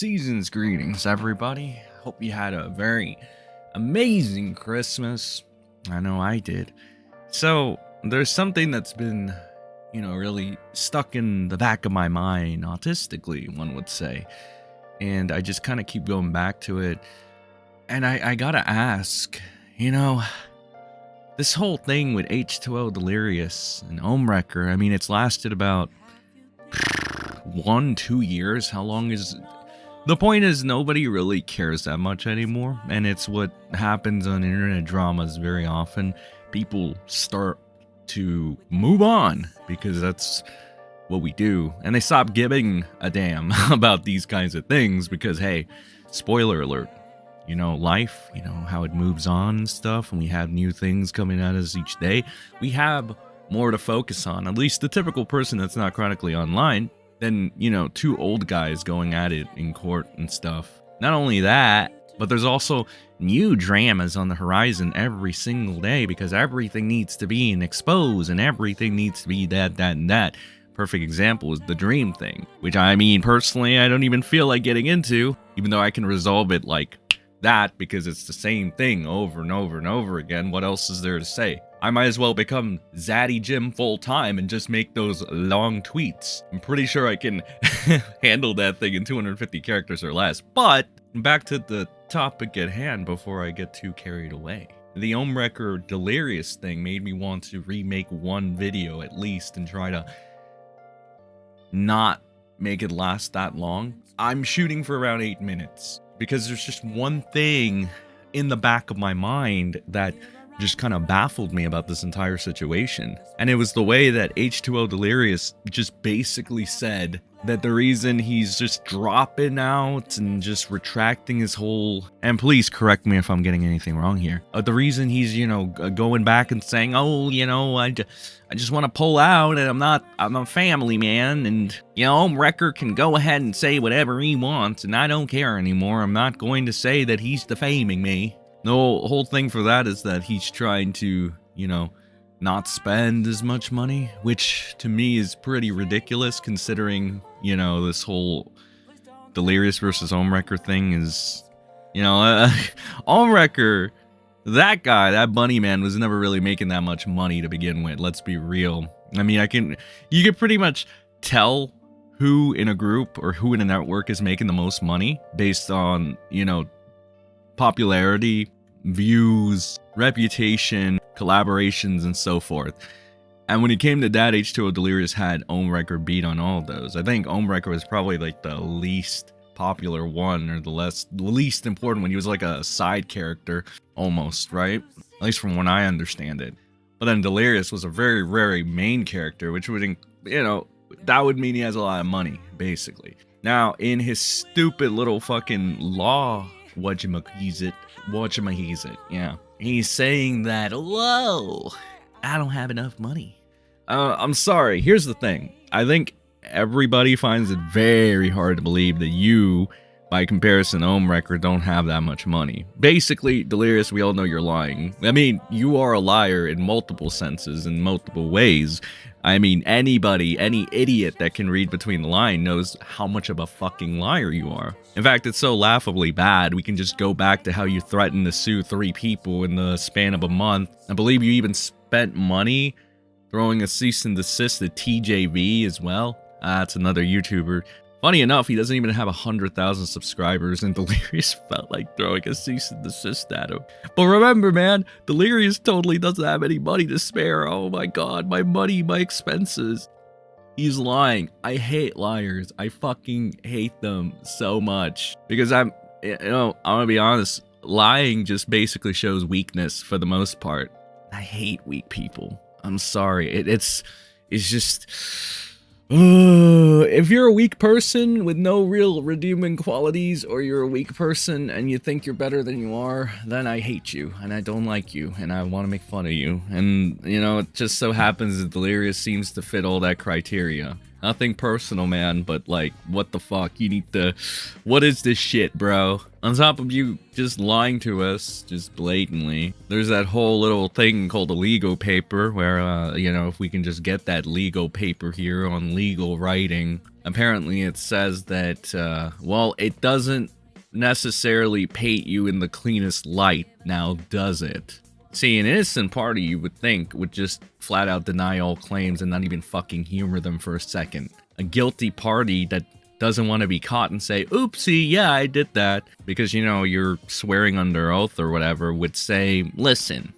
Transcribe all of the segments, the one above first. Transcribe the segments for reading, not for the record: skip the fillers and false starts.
Season's greetings, everybody. Hope you had a very amazing Christmas. I know I did. So, there's something that's been, really stuck in the back of my mind, autistically, one would say. And I just kind of keep going back to it. And I gotta ask, this whole thing with H2O Delirious and Omnecker, I mean, it's lasted about 1-2 years. How long is... The point is, nobody really cares that much anymore, and it's what happens on internet dramas very often. People start to move on, because that's what we do, and they stop giving a damn about these kinds of things, because, hey, spoiler alert, life, how it moves on and stuff, and we have new things coming at us each day. We have more to focus on, at least the typical person that's not chronically online, than, two old guys going at it in court and stuff. Not only that, but there's also new dramas on the horizon every single day, because everything needs to be exposed and everything needs to be that, and that. Perfect example is the dream thing, which personally, I don't even feel like getting into, even though I can resolve it like that, because it's the same thing over and over and over again. What else is there to say? I might as well become Zaddy Jim full time and just make those long tweets. I'm pretty sure I can handle that thing in 250 characters or less. But back to the topic at hand before I get too carried away. The Omnecker Delirious thing made me want to remake one video at least and try to not make it last that long. I'm shooting for around 8 minutes because there's just one thing in the back of my mind that just kind of baffled me about this entire situation. And it was the way that H2O Delirious just basically said that the reason he's just dropping out and just retracting his whole, and please correct me if I'm getting anything wrong here, the reason he's, going back and saying, oh, I just want to pull out and I'm a family man, and, Omnecker can go ahead and say whatever he wants and I don't care anymore. I'm not going to say that he's defaming me. The whole thing for that is that he's trying to, not spend as much money, which to me is pretty ridiculous considering, this whole Delirious versus Omnecker thing is, Omnecker, that guy, that Bunnyman was never really making that much money to begin with, let's be real. I mean, you can pretty much tell who in a group or who in a network is making the most money based on, popularity, views, reputation, collaborations, and so forth. And when it came to that, H2O Delirious had Omnecker beat on all of those. I think Omnecker was probably like the least popular one, or the least important one. He was like a side character almost, right? At least from when I understand it. But then Delirious was a very, very main character, which would, that would mean he has a lot of money, basically. Now, in his stupid little fucking law, whatchamahezit, yeah. He's saying that, whoa, I don't have enough money. I'm sorry, here's the thing. I think everybody finds it very hard to believe that you, by comparison, Omnecker, don't have that much money. Basically, Delirious, we all know you're lying. I mean, you are a liar in multiple senses, in multiple ways. I mean, anybody, any idiot that can read between the lines knows how much of a fucking liar you are. In fact, it's so laughably bad, we can just go back to how you threatened to sue 3 people in the span of a month. I believe you even spent money throwing a cease and desist at TJV as well. That's another YouTuber. Funny enough, he doesn't even have 100,000 subscribers, and Delirious felt like throwing a cease and desist at him. But remember, man, Delirious totally doesn't have any money to spare. Oh my god, my money, my expenses. He's lying. I hate liars. I fucking hate them so much. Because I'm gonna be honest, lying just basically shows weakness for the most part. I hate weak people. I'm sorry. It's just... if you're a weak person with no real redeeming qualities, or you're a weak person and you think you're better than you are, then I hate you and I don't like you and I want to make fun of you. And it just so happens that Delirious seems to fit all that criteria. Nothing personal, man, but like, what the fuck? You need to... What is this shit, bro? On top of you just lying to us, just blatantly, there's that whole little thing called a legal paper where, if we can just get that legal paper here on legal writing, apparently it says that, well, it doesn't necessarily paint you in the cleanest light, now does it? See, an innocent party, you would think, would just flat out deny all claims and not even fucking humor them for a second. A guilty party that doesn't want to be caught and say, oopsie, yeah, I did that, because, you know, you're swearing under oath or whatever, would say, listen,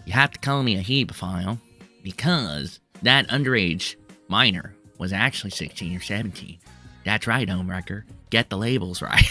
you have to call me a hebephile because that underage minor was actually 16 or 17. That's right, Homewrecker. Get the labels right.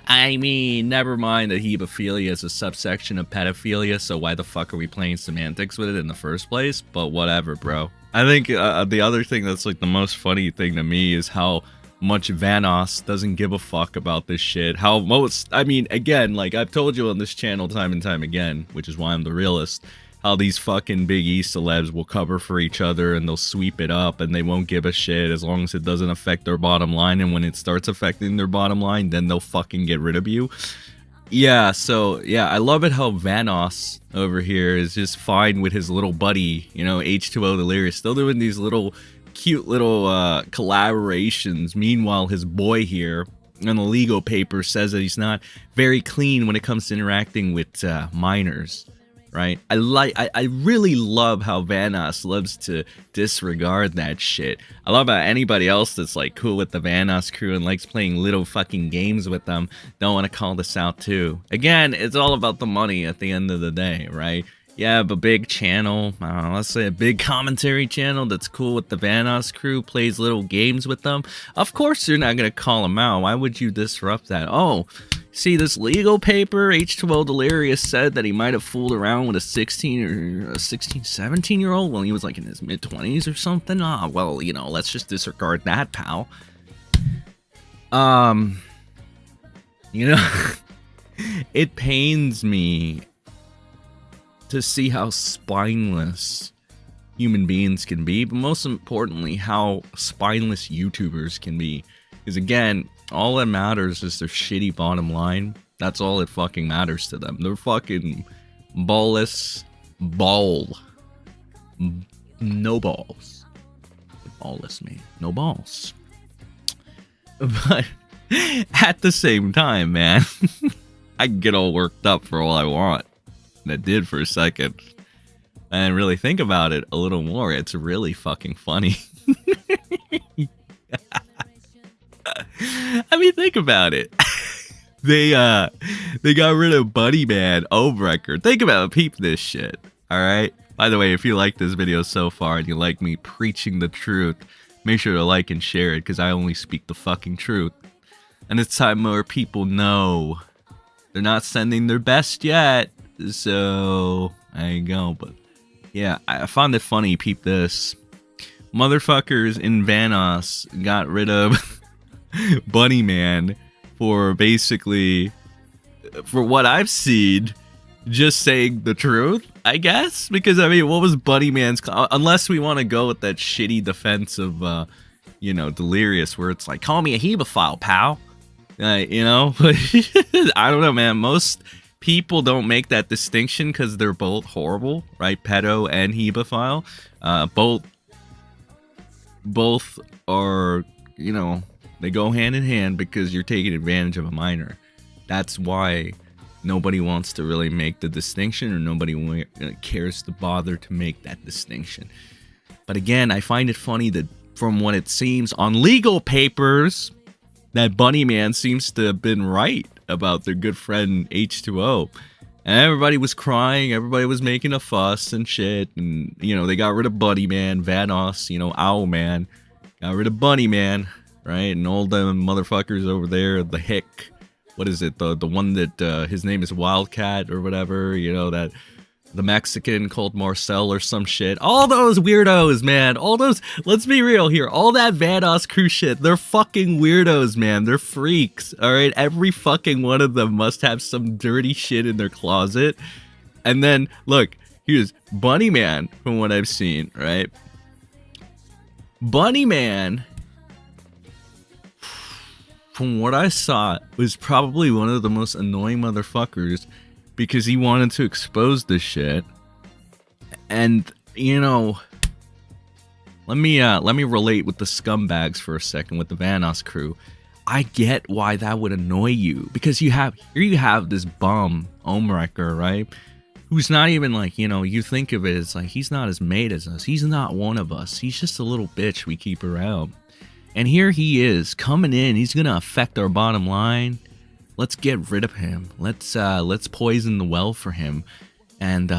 I mean, never mind that hebephilia is a subsection of pedophilia, so why the fuck are we playing semantics with it in the first place? But whatever, bro. I think the other thing that's like the most funny thing to me is how much Vanoss doesn't give a fuck about this shit. How most, I mean, again, like I've told you on this channel time and time again, which is why I'm the realist, how these fucking Big E celebs will cover for each other and they'll sweep it up and they won't give a shit as long as it doesn't affect their bottom line. And when it starts affecting their bottom line, then they'll fucking get rid of you. Yeah, so, yeah, I love it how Vanoss over here is just fine with his little buddy, you know, H2O Delirious, still doing these little, cute little collaborations. Meanwhile, his boy here on the legal paper says that he's not very clean when it comes to interacting with minors. Right? I really love how Vanoss loves to disregard that shit. I love how anybody else that's like cool with the Vanoss crew and likes playing little fucking games with them don't want to call this out too. Again, it's all about the money at the end of the day, right? Yeah, but big channel, let's say a big commentary channel that's cool with the Vanoss crew, plays little games with them. Of course you're not going to call them out. Why would you disrupt that? Oh, see this legal paper? H2O Delirious said that he might have fooled around with a 16 or a 16, 17-year-old when he was like in his mid-20s or something. Ah, well, you know, let's just disregard that, pal. You know, it pains me to see how spineless human beings can be, but most importantly, how spineless YouTubers can be. Because again, all that matters is their shitty bottom line. That's all that fucking matters to them. They're fucking ballless. No balls. Ballless, man. No balls. But at the same time, man, I can get all worked up for all I want. And I did for a second. And really think about it a little more. It's really fucking funny. I mean, think about it. They got rid of Bunnyman, Omnecker. Think about it. Peep this shit. Alright? By the way, if you like this video so far and you like me preaching the truth, make sure to like and share it, because I only speak the fucking truth. And it's time more people know. They're not sending their best yet. So, there you go. But, yeah, I found it funny. Peep this. Motherfuckers in Vanoss got rid of Bunnyman for basically, for what I've seen, just saying the truth, I guess. Because, I mean, what was Bunnyman's... Unless we want to go with that shitty defense of, you know, Delirious, where it's like, call me a hebephile, pal. You know? But I don't know, man. Most people don't make that distinction because they're both horrible, right? Pedo and hebephile. Both are, you know, they go hand in hand because you're taking advantage of a minor. That's why nobody wants to really make the distinction, or nobody cares to bother to make that distinction. But again, I find it funny that from what it seems on legal papers, that Bunnyman seems to have been right about their good friend H2O. And everybody was crying, everybody was making a fuss and shit, and, you know, they got rid of Bunnyman, Vanoss, you know, Owlman, got rid of Bunnyman, right? And all them motherfuckers over there, the hick, what is it, the one that, his name is Wildcat or whatever, you know, that, the Mexican called Marcel or some shit. All those weirdos, man. All those, let's be real here. All that Vanoss Crew shit, they're fucking weirdos, man. They're freaks, alright? Every fucking one of them must have some dirty shit in their closet. And then, look, here's Bunnyman, from what I've seen, right? Bunnyman, from what I saw, was probably one of the most annoying motherfuckers, because he wanted to expose this shit. And, you know, let me relate with the scumbags for a second with the Vanoss crew. I get why that would annoy you, because you have this bum Omnecker, right? Who's not even like, you know, you think of it as like he's not as made as us. He's not one of us. He's just a little bitch we keep around. And here he is coming in. He's gonna affect our bottom line. Let's get rid of him. Let's poison the well for him. And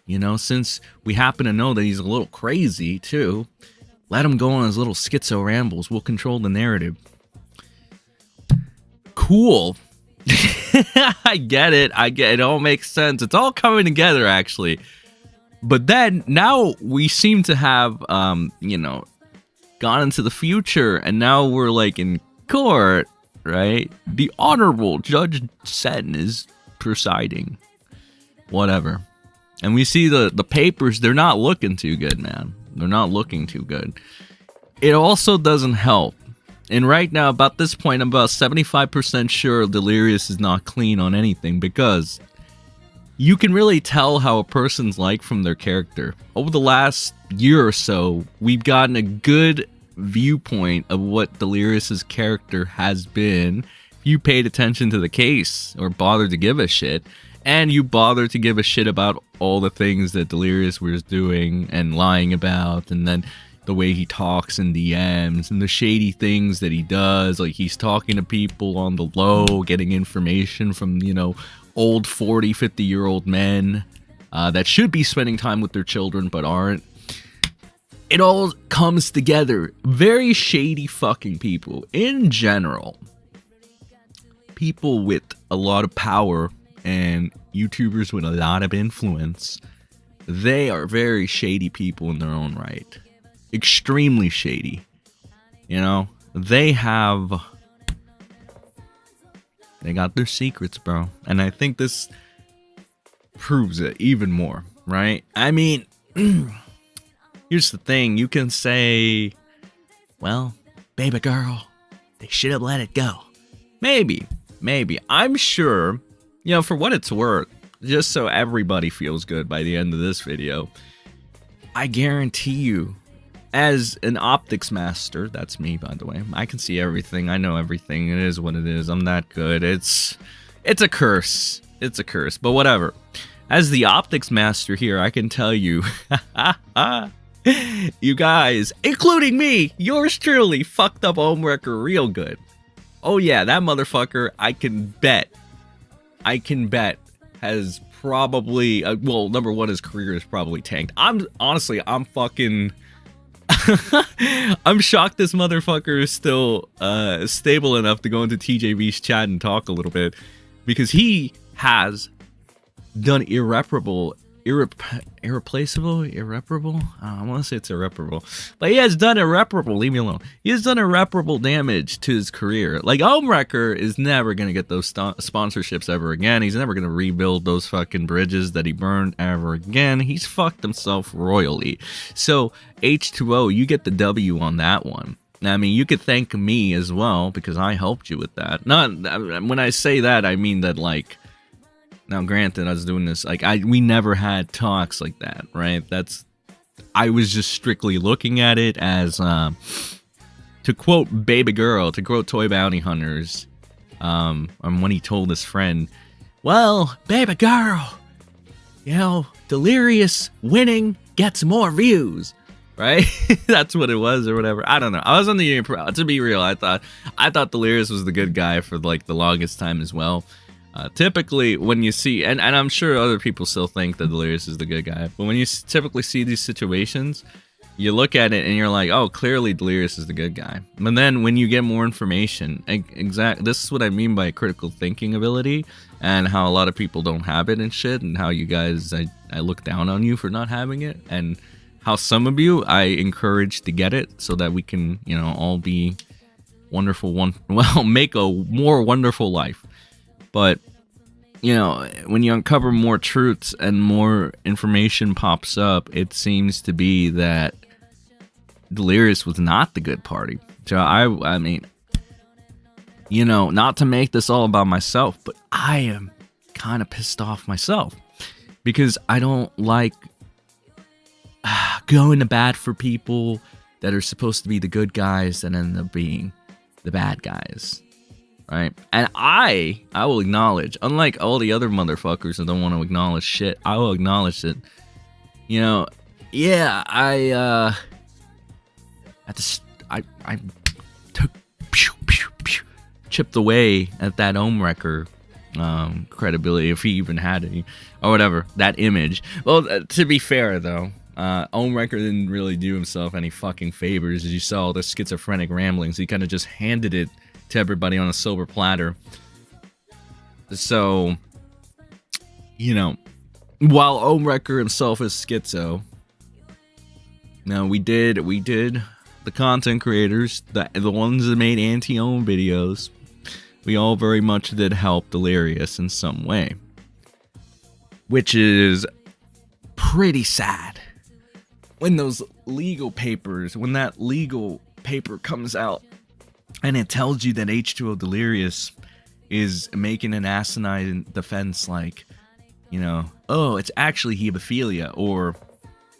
you know, since we happen to know that he's a little crazy too, let him go on his little schizo rambles. We'll control the narrative. Cool. I get it. It all makes sense. It's all coming together, actually. But then now we seem to have, you know, gone into the future, and now we're like in court, right? The Honorable Judge MrSEN is presiding. Whatever. And we see the papers, they're not looking too good, man. They're not looking too good. It also doesn't help. And right now, about this point, I'm about 75% sure Delirious is not clean on anything, because you can really tell how a person's like from their character. Over the last year or so, we've gotten a good viewpoint of what Delirious's character has been. If you paid attention to the case or bothered to give a shit, and you bothered to give a shit about all the things that Delirious was doing and lying about, and then the way he talks in DMs and the shady things that he does, like he's talking to people on the low, getting information from, you know, old 40, 50-year-old men that should be spending time with their children but aren't. It all comes together. Very shady fucking people. In general, people with a lot of power and YouTubers with a lot of influence, they are very shady people in their own right. Extremely shady. You know, they got their secrets, bro. And I think this proves it even more, right? I mean, here's the thing. You can say, well, baby girl, they should have let it go. Maybe. I'm sure, you know, for what it's worth, just so everybody feels good by the end of this video, I guarantee you, as an optics master, that's me, by the way, I can see everything, I know everything, it is what it is, I'm that good, it's a curse, but whatever. As the optics master here, I can tell you, you guys, including me, yours truly, fucked up Omnecker real good. Oh yeah, that motherfucker, I can bet, has probably, well, number one, his career is probably tanked. I'm fucking... I'm shocked this motherfucker is still stable enough to go into TJV's chat and talk a little bit, because he has done irreparable, I want to say it's irreparable, but he has done irreparable, leave me alone. He has done irreparable damage to his career. Like, Omnecker is never going to get those sponsorships ever again. He's never going to rebuild those fucking bridges that he burned ever again. He's fucked himself royally. So, H2O, you get the W on that one. I mean, you could thank me as well, because I helped you with that. Not, when I say that, I mean that, like, now, granted, I was doing this, like, we never had talks like that, right? I was just strictly looking at it as, to quote Baby Girl, to quote Toy Bounty Hunters, when he told his friend, well, Baby Girl, you know, Delirious winning gets more views, right? That's what it was, or whatever. I don't know. I was on the, to be real, I thought Delirious was the good guy for, like, the longest time as well. Typically, when you see, and I'm sure other people still think that Delirious is the good guy, but when you typically see these situations, you look at it and you're like, oh, clearly Delirious is the good guy. But then when you get more information, this is what I mean by critical thinking ability, and how a lot of people don't have it and shit, and how you guys, I look down on you for not having it, and how some of you I encourage to get it so that we can, you know, all be wonderful, make a more wonderful life. But, you know, when you uncover more truths and more information pops up, it seems to be that Delirious was not the good party. So I mean, you know, not to make this all about myself, but I am kind of pissed off myself, because I don't like going to bat for people, that are supposed to be the good guys that end up being the bad guys, right? And I will acknowledge, unlike all the other motherfuckers that don't want to acknowledge shit, I will acknowledge that, you know, yeah, I took chipped away at that Omnecker credibility, if he even had any, or whatever, that image. Well, to be fair though, Omnecker didn't really do himself any fucking favors. As you saw the schizophrenic ramblings, he kind of just handed it to everybody on a silver platter. So, you know, while Omnecker himself is schizo, now we did the content creators, the ones that made anti-Ohm videos, we all very much did help Delirious in some way, which is pretty sad. When those legal papers, when that legal paper comes out and it tells you that H2O Delirious is making an asinine defense like, you know, oh, it's actually hemophilia, or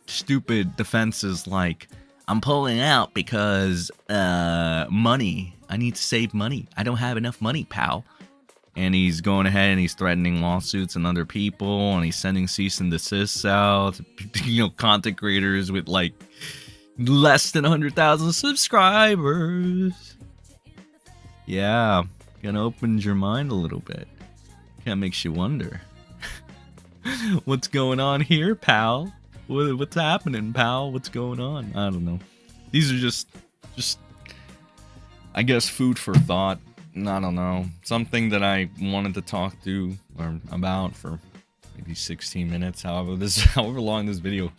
stupid defenses like, I'm pulling out because money. I need to save money. I don't have enough money, pal. And he's going ahead and he's threatening lawsuits and other people, and he's sending cease and desists out to, you know, content creators with like less than 100,000 subscribers. Yeah, kind of opens your mind a little bit. Kind of makes you wonder, what's going on here, pal? What's happening, pal? What's going on? I don't know. These are just I guess food for thought. I don't know. Something that I wanted to talk to or about for maybe 16 minutes, however long this video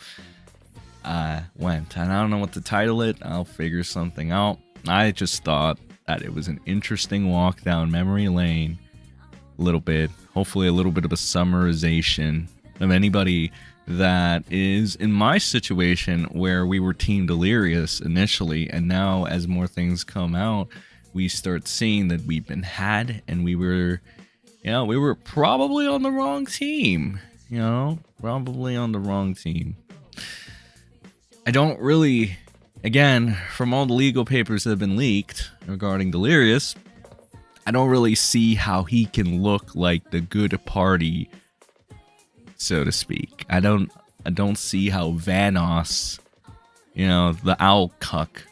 went. And I don't know what to title it. I'll figure something out. I just thought that it was an interesting walk down memory lane. A little bit. Hopefully a little bit of a summarization of anybody that is in my situation where we were Team Delirious initially, and now as more things come out, we start seeing that we've been had, and we were probably on the wrong team, probably on the wrong team. I don't really, again, from all the legal papers that have been leaked regarding Delirious, I don't really see how he can look like the good party, so to speak. I don't see how Vanoss, the owl cuck,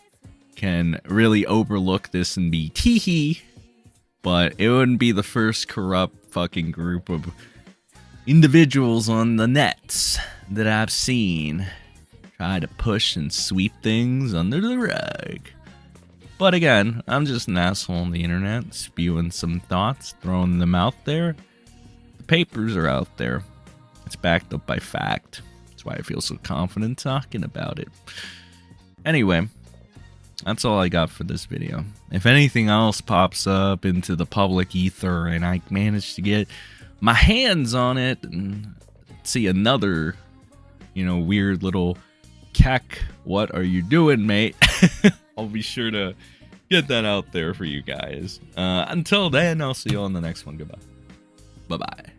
can really overlook this and be tee-hee, but it wouldn't be the first corrupt fucking group of individuals on the nets that I've seen try to push and sweep things under the rug. But again, I'm just an asshole on the internet, spewing some thoughts, throwing them out there. The papers are out there. It's backed up by fact. That's why I feel so confident talking about it. Anyway, that's all I got for this video. If anything else pops up into the public ether and I manage to get my hands on it and see another, weird little keck, what are you doing, mate? I'll be sure to get that out there for you guys. Until then, I'll see you on the next one. Goodbye. Bye-bye.